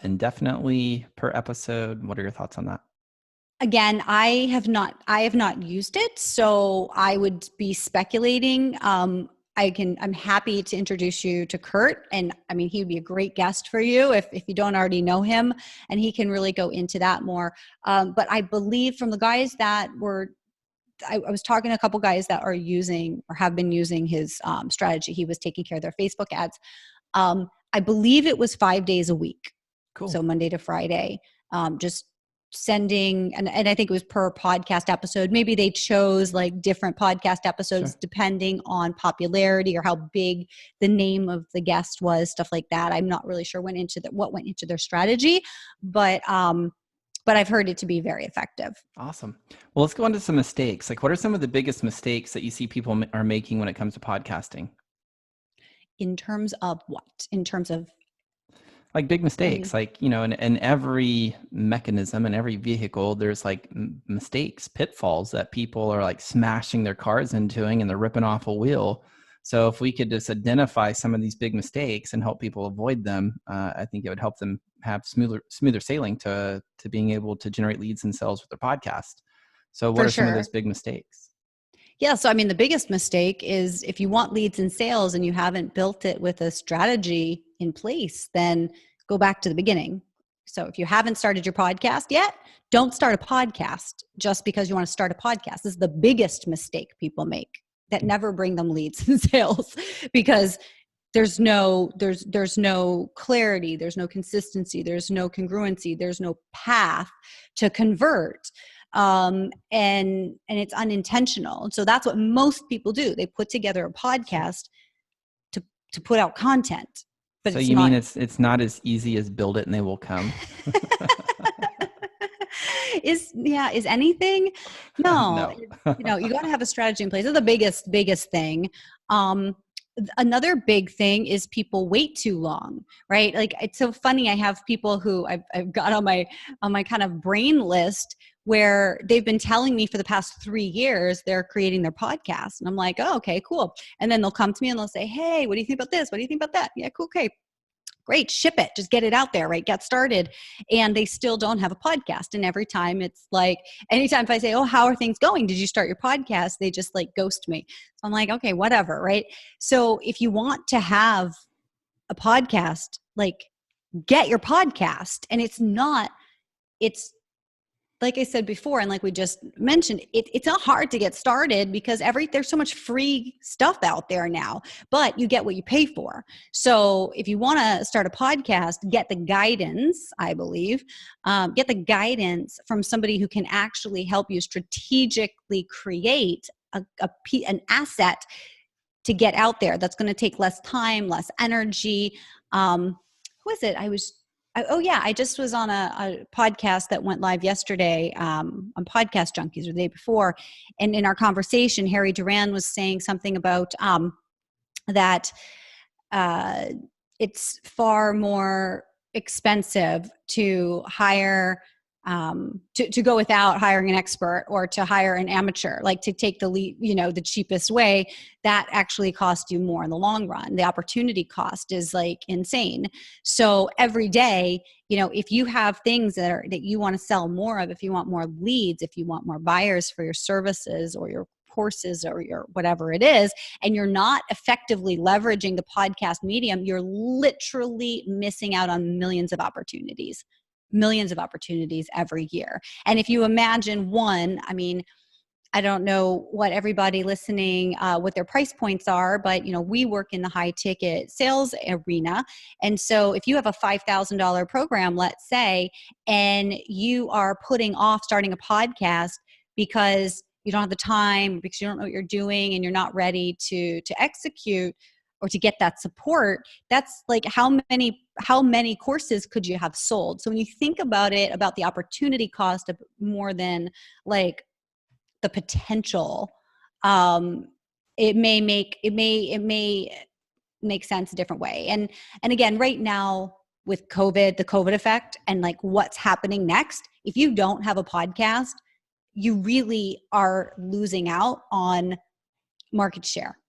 indefinitely per episode? What are your thoughts on that? Again, I have not used it, so I would be speculating. I'm happy to introduce you to Kurt, and I mean, he would be a great guest for you if you don't already know him, and he can really go into that more. But I believe from the guys that I was talking to a couple guys that are using or have been using his strategy. He was taking care of their Facebook ads. I believe it was 5 days a week. Cool. So Monday to Friday, just sending, and I think it was per podcast episode. Maybe they chose like different podcast episodes Sure. depending on popularity or how big the name of the guest was, stuff like that. I'm not really sure what went into their strategy, but I've heard it to be very effective. Awesome. Well, let's go on to some mistakes. Like, what are some of the biggest mistakes that you see people are making when it comes to podcasting? In terms of what? In terms of like big mistakes, like, in every mechanism and every vehicle, there's like mistakes, pitfalls that people are like smashing their cars into and they're ripping off a wheel. So if we could just identify some of these big mistakes and help people avoid them, I think it would help them have smoother sailing to being able to generate leads and sales with their podcast. So what For are some of sure. those big mistakes? Yeah. So, I mean, the biggest mistake is if you want leads and sales and you haven't built it with a strategy in place, then go back to the beginning. So, if you haven't started your podcast yet, don't start a podcast just because you want to start a podcast. This is the biggest mistake people make that never bring them leads and sales because there's no clarity, there's no consistency, there's no congruency, there's no path to convert, and it's unintentional. So that's what most people do. They put together a podcast to put out content, but So it's you not. mean it's not as easy as build it and they will come? Is anything? No. No. You got to have a strategy in place. That's the biggest thing. Another big thing is people wait too long, right? Like, it's so funny. I have people who I've got on my kind of brain list where they've been telling me for the past 3 years they're creating their podcast, and I'm like, oh, okay, cool. And then they'll come to me and they'll say, hey, what do you think about this? What do you think about that? Yeah, cool, okay. Great, ship it, just get it out there, right? Get started. And they still don't have a podcast. And every time it's like, anytime if I say, oh, how are things going? Did you start your podcast? They just like ghost me. So I'm like, okay, whatever, right? So if you want to have a podcast, like, get your podcast. And it's like I said before, and like we just mentioned, it's not hard to get started because there's so much free stuff out there now, but you get what you pay for. So if you want to start a podcast, get the guidance, I believe, get the guidance from somebody who can actually help you strategically create an asset to get out there. That's going to take less time, less energy. Who was it? I just was on a podcast that went live yesterday on Podcast Junkies, or the day before. And in our conversation, Harry Duran was saying something about that it's far more expensive to hire to go without hiring an expert, or to hire an amateur, like to take the lead, the cheapest way. That actually costs you more in the long run. The opportunity cost is like insane. So every day, if you have things that you want to sell more of, if you want more leads, if you want more buyers for your services or your courses or your whatever it is, and you're not effectively leveraging the podcast medium, you're literally missing out on millions of opportunities every year. And if you imagine I don't know what everybody listening, what their price points are, but we work in the high ticket sales arena. And so if you have a $5,000 program, let's say, and you are putting off starting a podcast because you don't have the time, because you don't know what you're doing, and you're not ready to execute or to get that support, that's like how many courses could you have sold? So when you think about it, about the opportunity cost of more than like the potential, it may make sense a different way. And again, right now with COVID, the COVID effect, and like what's happening next, if you don't have a podcast, you really are losing out on market share.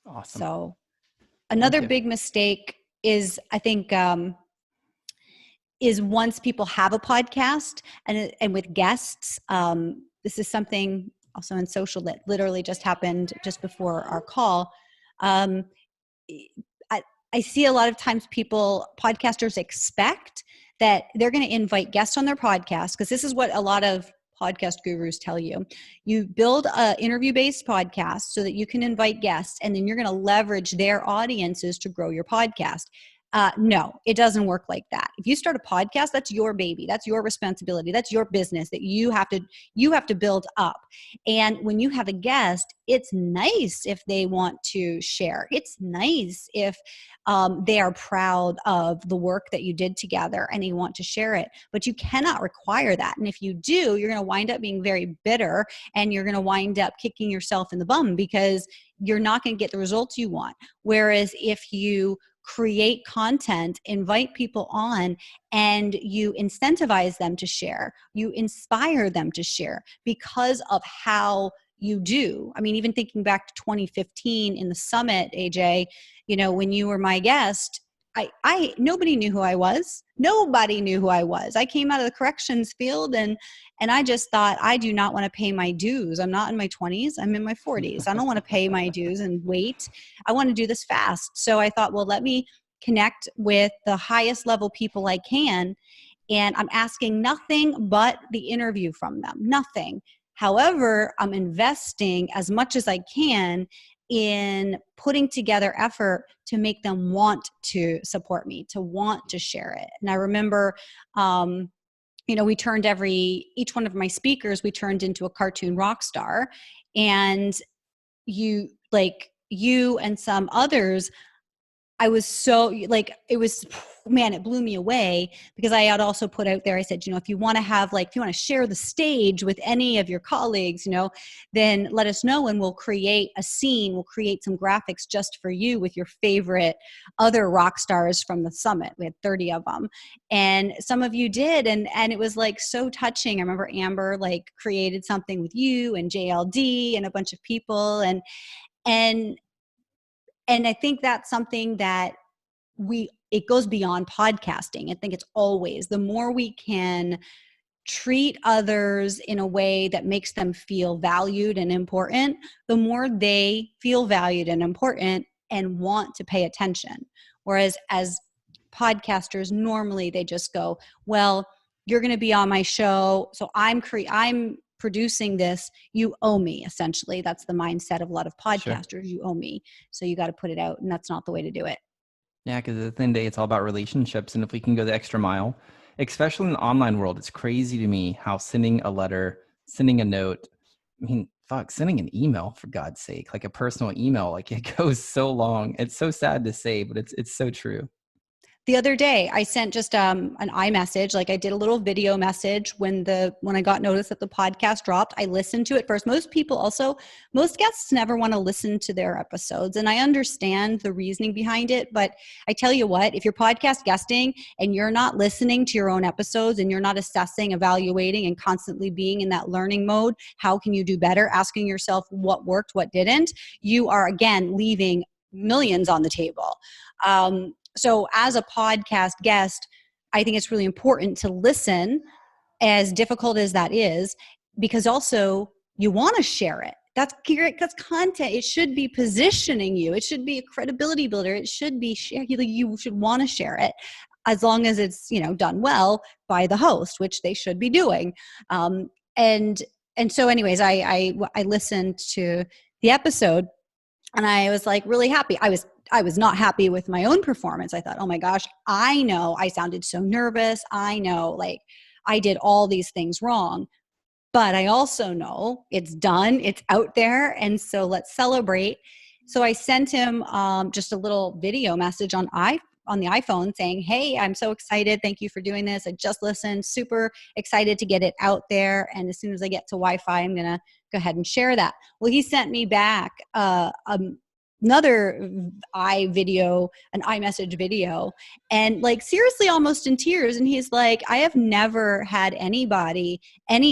Awesome. So another big mistake is, I think, is once people have a podcast and with guests, this is something also in social that literally just happened just before our call. I see a lot of times podcasters expect that they're going to invite guests on their podcast, because this is what a lot of podcast gurus tell you. You build a interview-based podcast so that you can invite guests, and then you're going to leverage their audiences to grow your podcast. No, it doesn't work like that. If you start a podcast, that's your baby. That's your responsibility. That's your business that you have to build up. And when you have a guest, it's nice if they want to share. It's nice if they are proud of the work that you did together and they want to share it. But you cannot require that. And if you do, you're going to wind up being very bitter, and you're going to wind up kicking yourself in the bum because you're not going to get the results you want. Whereas if you create content, invite people on, and you incentivize them to share, you inspire them to share because of how you do. I mean, even thinking back to 2015 in the summit, AJ, when you were my guest, nobody knew who I was. Nobody knew who I was. I came out of the corrections field and I just thought, I do not want to pay my dues. I'm not in my 20s. I'm in my 40s. I don't want to pay my dues and wait. I want to do this fast. So I thought, well, let me connect with the highest level people I can. And I'm asking nothing but the interview from them, nothing. However, I'm investing as much as I can in putting together effort to make them want to support me, to want to share it. And I remember, we turned each one of my speakers, we turned into a cartoon rock star. And you and some others, I was so it blew me away because I had also put out there, I said, if you want to share the stage with any of your colleagues, then let us know and we'll create a scene. We'll create some graphics just for you with your favorite other rock stars from the summit. We had 30 of them. And some of you did. And it was so touching. I remember Amber created something with you and JLD and a bunch of people. And I think that's something that it goes beyond podcasting. I think it's always the more we can treat others in a way that makes them feel valued and important, the more they feel valued and important and want to pay attention. Whereas as podcasters, normally they just go, well, you're going to be on my show, so I'm producing this, you owe me. Essentially, that's the mindset of a lot of podcasters. Sure. You owe me, so you got to put it out, and that's not the way to do it. Yeah, because at the end of the day, it's all about relationships, and if we can go the extra mile, especially in the online world, it's crazy to me how sending a letter, sending a note, sending an email, for God's sake, a personal email, it goes so long. It's so sad to say, but it's so true. The other day, I sent just an iMessage. I did a little video message when I got notice that the podcast dropped. I listened to it first. Most guests never want to listen to their episodes, and I understand the reasoning behind it. But I tell you what, if you're podcast guesting and you're not listening to your own episodes and you're not assessing, evaluating, and constantly being in that learning mode, how can you do better? Asking yourself what worked, what didn't. You are again leaving millions on the table. So as a podcast guest, I think it's really important to listen, as difficult as that is, because also you want to share it. That's content. It should be positioning you. It should be a credibility builder. It should be you should want to share it, as long as it's done well by the host, which they should be doing. And so, anyways, I listened to the episode, and I was really happy. I was not happy with my own performance. I thought, oh my gosh, I know I sounded so nervous. I know I did all these things wrong, but I also know it's done. It's out there. And so let's celebrate. So I sent him just a little video message on the iPhone saying, hey, I'm so excited. Thank you for doing this. I just listened, super excited to get it out there. And as soon as I get to Wi-Fi, I'm going to go ahead and share that. Well, he sent me back another an iMessage video, and seriously almost in tears. And he's like, I have never had any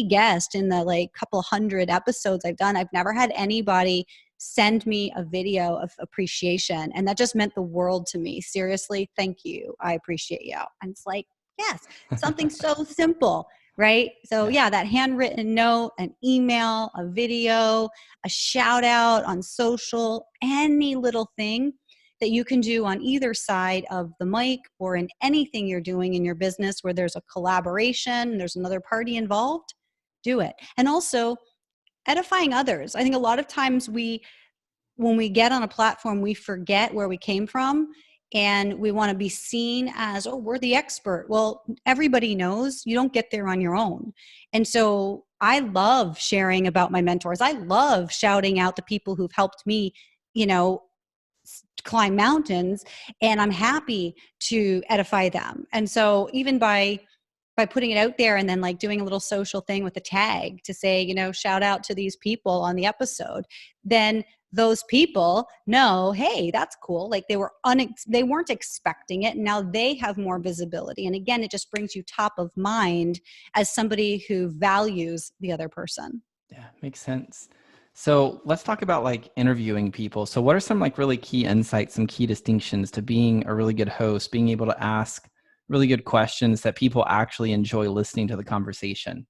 guest in the couple hundred episodes I've done. I've never had anybody send me a video of appreciation. And that just meant the world to me. Seriously, thank you. I appreciate you. And it's yes, something so simple. Right? So yeah, that handwritten note, an email, a video, a shout out on social, any little thing that you can do on either side of the mic or in anything you're doing in your business where there's a collaboration, there's another party involved, do it. And also edifying others. I think a lot of times when we get on a platform, we forget where we came from. And we want to be seen as, oh, we're the expert. Well, everybody knows you don't get there on your own. And so I love sharing about my mentors. I love shouting out the people who've helped me, climb mountains. And I'm happy to edify them. And so even by putting it out there and then doing a little social thing with a tag to say, shout out to these people on the episode, then those people know, hey, that's cool. They weren't expecting it. And now they have more visibility. And again, it just brings you top of mind as somebody who values the other person. Yeah, makes sense. So let's talk about like interviewing people. So what are some like really key insights, some key distinctions to being a really good host, being able to ask really good questions that people actually enjoy listening to the conversation?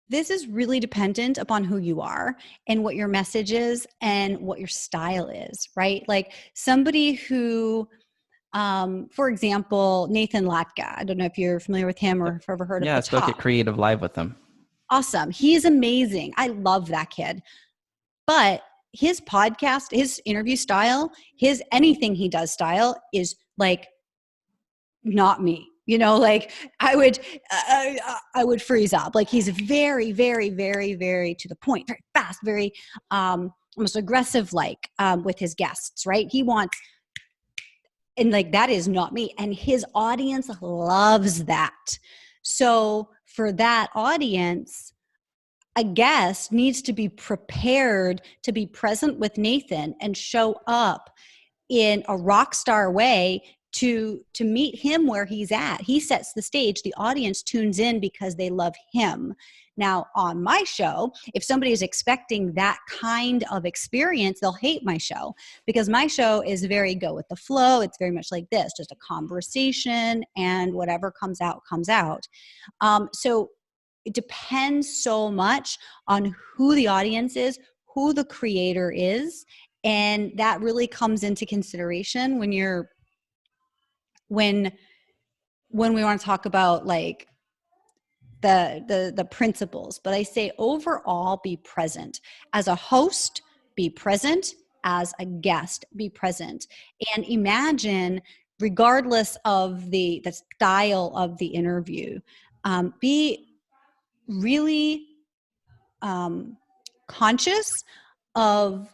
This is really dependent upon who you are and what your message is and what your style is, right? Like somebody who, for example, Nathan Latka. I don't know if you're familiar with him or Yep. if you've ever heard of Yeah, The I spoke at Top. Creative Live with them. Awesome. He's amazing. I love that kid. But his podcast, his interview style, his anything he does style is like not me. Like I would freeze up. Like he's very, very, very, very to the point, very fast, very almost aggressive, like with his guests, right? He wants, and like that is not me. And his audience loves that. So for that audience, a guest needs to be prepared to be present with Nathan and show up in a rock star way to meet him where he's at. He sets the stage. The audience tunes in because they love him. Now, on my show, if somebody is expecting that kind of experience, they'll hate my show because my show is very go with the flow. It's very much like this, just a conversation, and whatever comes out, comes out. So it depends so much on who the audience is, who the creator is, and that really comes into consideration when we want to talk about like the principles. But I say overall, be present as a host, be present as a guest, be present, and imagine, regardless of the style of the interview, be really conscious of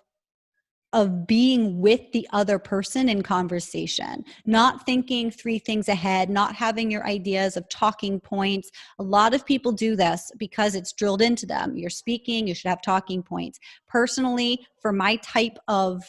being with the other person in conversation, not thinking three things ahead, not having your ideas of talking points. A lot of people do this because it's drilled into them. You're speaking, you should have talking points. Personally, for my type of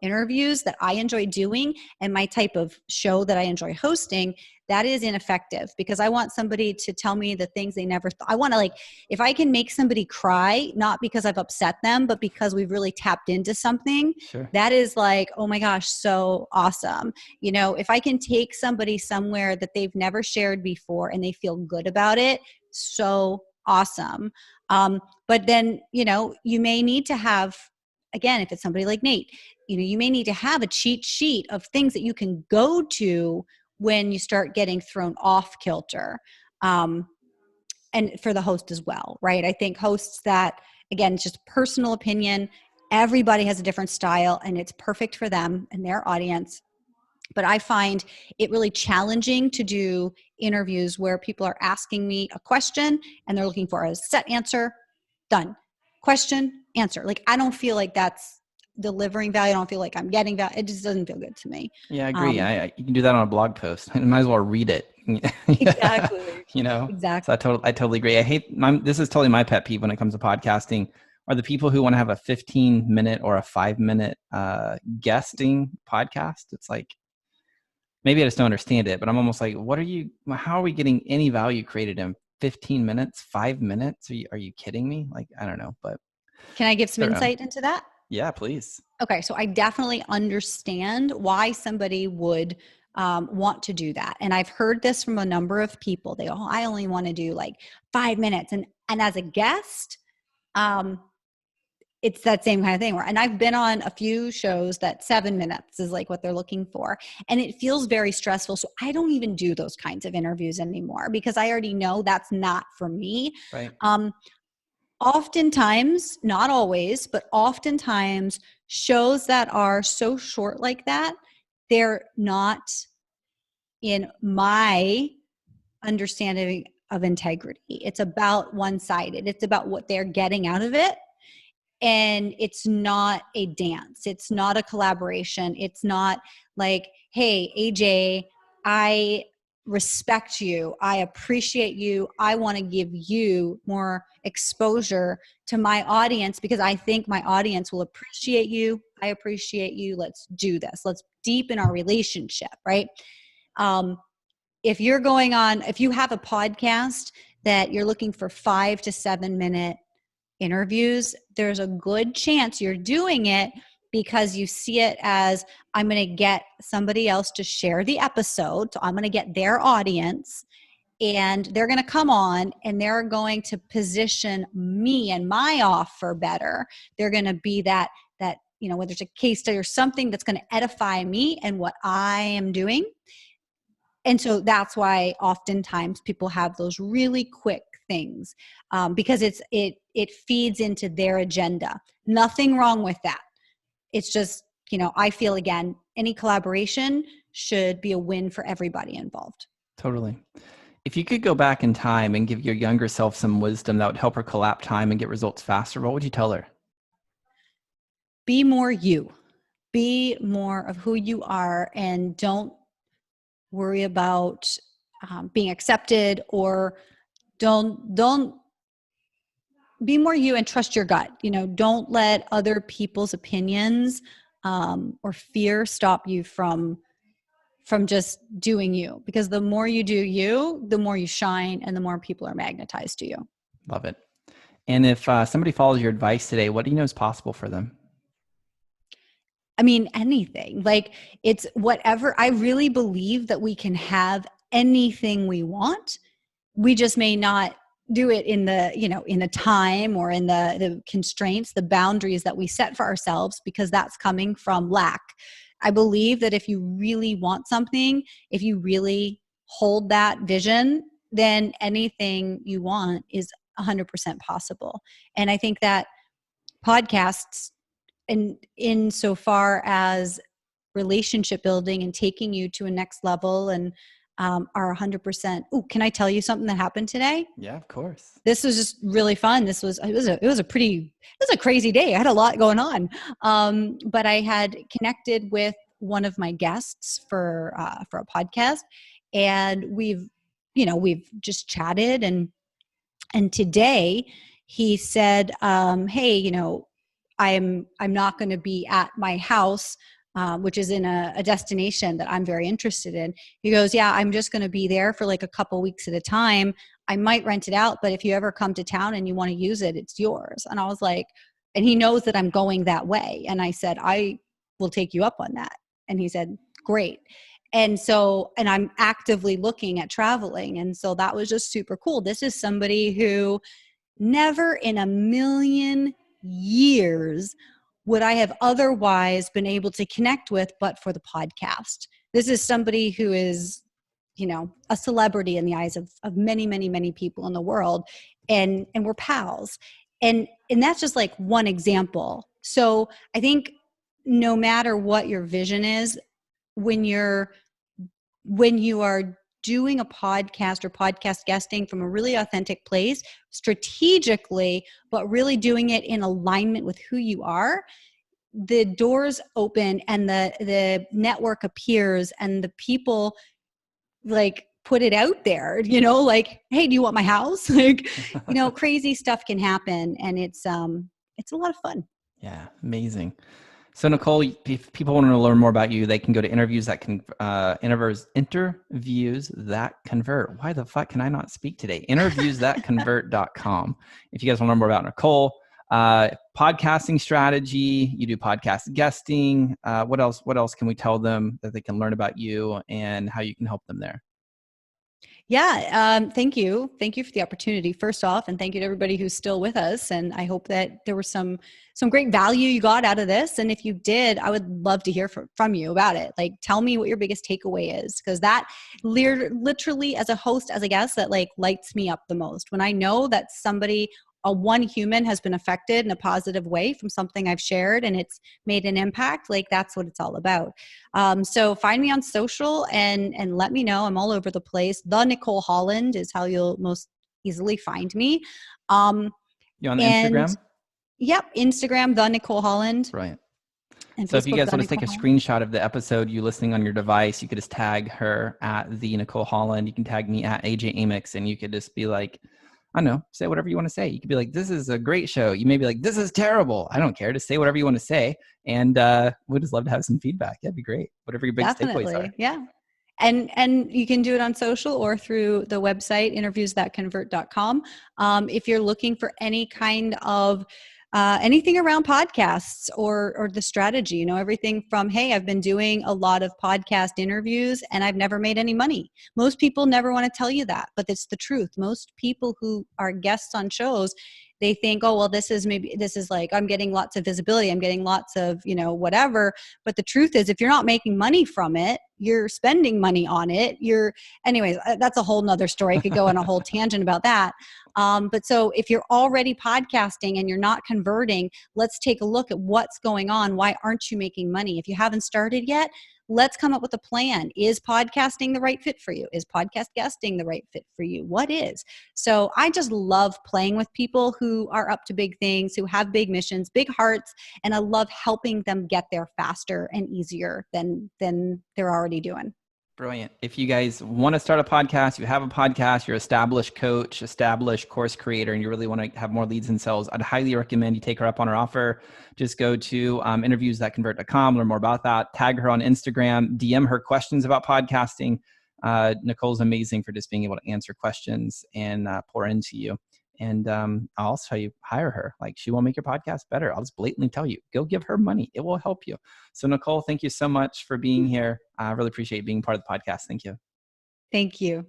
interviews that I enjoy doing and my type of show that I enjoy hosting, that is ineffective because I want somebody to tell me the things they never I want to, like, if I can make somebody cry, not because I've upset them, but because we've really tapped into something, Sure. that is like, oh my gosh, so awesome. If I can take somebody somewhere that they've never shared before and they feel good about it, so awesome. But then, you may need to have, again, if it's somebody like Nate, you may need to have a cheat sheet of things that you can go to when you start getting thrown off kilter. And for the host as well, right? I think hosts that, again, it's just personal opinion. Everybody has a different style and it's perfect for them and their audience. But I find it really challenging to do interviews where people are asking me a question and they're looking for a set answer, done. Question, answer. Like, I don't feel like that's delivering value. I don't feel like I'm getting value. It just doesn't feel good to me. Yeah, I agree. You can do that on a blog post. You might as well read it. Exactly. You know, so Exactly. I totally agree. I hate this is totally my pet peeve when it comes to podcasting are the people who want to have a 15-minute or a 5-minute guesting podcast. It's like, maybe I just don't understand it, but I'm almost like, how are we getting any value created in 15 minutes, 5 minutes? Are you kidding me? Like, I don't know, but Can I give some their own. insight into that? Yeah, please. Okay, so I definitely understand why somebody would want to do that. And I've heard this from a number of people. They go, oh, I only want to do like 5 minutes. And as a guest, um, it's that same kind of thing and I've been on a few shows that 7 minutes is like what they're looking for. And it feels very stressful. So I don't even do those kinds of interviews anymore because I already know that's not for me. Right. Oftentimes, not always, but oftentimes shows that are so short like that, they're not in my understanding of integrity. It's about one-sided. It's about what they're getting out of it. And it's not a dance. It's not a collaboration. It's not like, hey, AJ, I respect you. I appreciate you. I want to give you more exposure to my audience because I think my audience will appreciate you. I appreciate you. Let's do this. Let's deepen our relationship, right? If you have a podcast that you're looking for 5 to 7 minute interviews, there's a good chance you're doing it because you see it as, I'm going to get somebody else to share the episode. So I'm going to get their audience, and they're going to come on and they're going to position me and my offer better. They're going to be that, whether it's a case study or something that's going to edify me and what I am doing. And so that's why oftentimes people have those really quick things, because it feeds into their agenda. Nothing wrong with that. It's just, I feel, again, any collaboration should be a win for everybody involved. Totally. If you could go back in time and give your younger self some wisdom that would help her collapse time and get results faster, what would you tell her? Be more you. Be more of who you are, and don't worry about being accepted, or don't be more you, and trust your gut. Don't let other people's opinions or fear stop you from just doing you, because the more you do you, the more you shine, and the more people are magnetized to you. Love it. And if somebody follows your advice today, what do you know is possible for them? I mean, anything. Like, it's whatever. I really believe that we can have anything we want. We just may not do it in the time or in the constraints, the boundaries that we set for ourselves, because that's coming from lack. I believe that if you really want something, if you really hold that vision, then anything you want is 100% possible. And I think that podcasts, and insofar as relationship building and taking you to a next level, and are 100%. Oh, can I tell you something that happened today? Yeah, of course. This was just really fun. It was a crazy day. I had a lot going on. But I had connected with one of my guests for a podcast, and we've just chatted, and today he said, hey, I'm not going to be at my house, which is in a destination that I'm very interested in. He goes, yeah, I'm just going to be there for like a couple weeks at a time. I might rent it out, but if you ever come to town and you want to use it, it's yours. And I was like, and he knows that I'm going that way. And I said, I will take you up on that. And he said, great. And I'm actively looking at traveling. And so that was just super cool. This is somebody who never in a million years would I have otherwise been able to connect with, but for the podcast. This is somebody who is, a celebrity in the eyes of many, many, many people in the world. And we're pals. And that's just like one example. So I think no matter what your vision is, when you are doing a podcast or podcast guesting from a really authentic place, strategically, but really doing it in alignment with who you are, the doors open and the network appears, and the people like put it out there, like, hey, do you want my house? Like, crazy stuff can happen, and it's a lot of fun. Yeah, amazing. So Nicole, if people want to learn more about you, they can go to interviews that convert. Why the fuck can I not speak today? interviewsthatconvert.com. If you guys want to learn more about Nicole, podcasting strategy, you do podcast guesting. What else can we tell them that they can learn about you and how you can help them there? Yeah. Thank you. Thank you for the opportunity, first off, and thank you to everybody who's still with us. And I hope that there was some great value you got out of this. And if you did, I would love to hear from you about it. Like, tell me what your biggest takeaway is, because that literally, as a host, as a guest, that like lights me up the most. When I know that one human has been affected in a positive way from something I've shared, and it's made an impact, like that's what it's all about. So find me on social and let me know. I'm all over the place. The Nicole Holland is how you'll most easily find me. You on Instagram? Yep. Instagram, the Nicole Holland. Right. And so Facebook, if you guys want to take a screenshot of the episode you listening on your device, you could just tag her at the Nicole Holland. You can tag me at AJ Amix, and you could just be like, I don't know, say whatever you want to say. You could be like, this is a great show. You may be like, this is terrible. I don't care. Just say whatever you want to say. And we'd just love to have some feedback. That'd be great. Whatever your biggest takeaways are. Yeah. And you can do it on social or through the website, interviewsthatconvert.com. If you're looking for any kind of anything around podcasts or the strategy, everything from, hey, I've been doing a lot of podcast interviews and I've never made any money. Most people never want to tell you that, but it's the truth. Most people who are guests on shows, they think, oh, well, this is like, I'm getting lots of visibility. I'm getting lots of, whatever. But the truth is, if you're not making money from it, you're spending money on it. Anyways, that's a whole nother story. I could go on a whole tangent about that. But so if you're already podcasting and you're not converting, let's take a look at what's going on. Why aren't you making money? If you haven't started yet, let's come up with a plan. Is podcasting the right fit for you? Is podcast guesting the right fit for you? What is? So I just love playing with people who are up to big things, who have big missions, big hearts, and I love helping them get there faster and easier than they're already doing. Brilliant. If you guys want to start a podcast, you have a podcast, you're an established coach, established course creator, and you really want to have more leads and sales, I'd highly recommend you take her up on her offer. Just go to interviewsthatconvert.com, learn more about that, tag her on Instagram, DM her questions about podcasting. Nicole's amazing for just being able to answer questions and pour into you. And I'll also tell you, hire her. Like, she will make your podcast better. I'll just blatantly tell you, go give her money. It will help you. So Nicole, thank you so much for being here. I really appreciate being part of the podcast. Thank you. Thank you.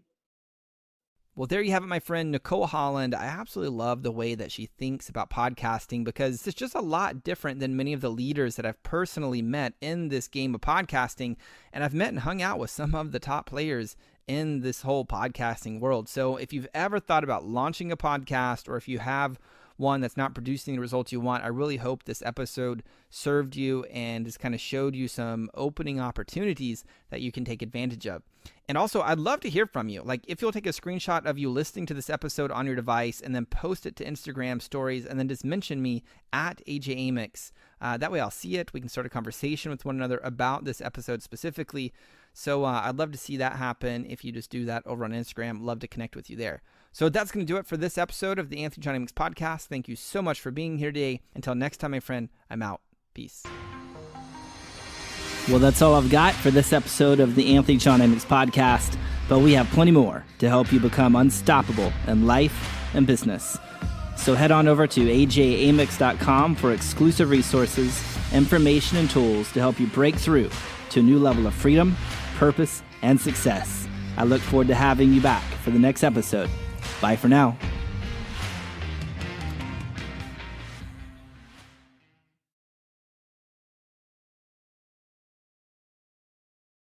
Well, there you have it, my friend, Nicole Holland. I absolutely love the way that she thinks about podcasting because it's just a lot different than many of the leaders that I've personally met in this game of podcasting. And I've met and hung out with some of the top players in this whole podcasting world. So if you've ever thought about launching a podcast, or if you have one that's not producing the results you want, I really hope this episode served you and just kind of showed you some opening opportunities that you can take advantage of. And also, I'd love to hear from you. Like, if you'll take a screenshot of you listening to this episode on your device and then post it to Instagram stories and then just mention me at AJ Amix. That way I'll see it. We can start a conversation with one another about this episode specifically. So I'd love to see that happen. If you just do that over on Instagram, love to connect with you there. So that's going to do it for this episode of the Anthony John Amix podcast. Thank you so much for being here today. Until next time, my friend, I'm out. Peace. Well, that's all I've got for this episode of the Anthony John Amix podcast, but we have plenty more to help you become unstoppable in life and business. So head on over to ajamix.com for exclusive resources, information, and tools to help you break through to a new level of freedom, purpose, and success. I look forward to having you back for the next episode. Bye for now.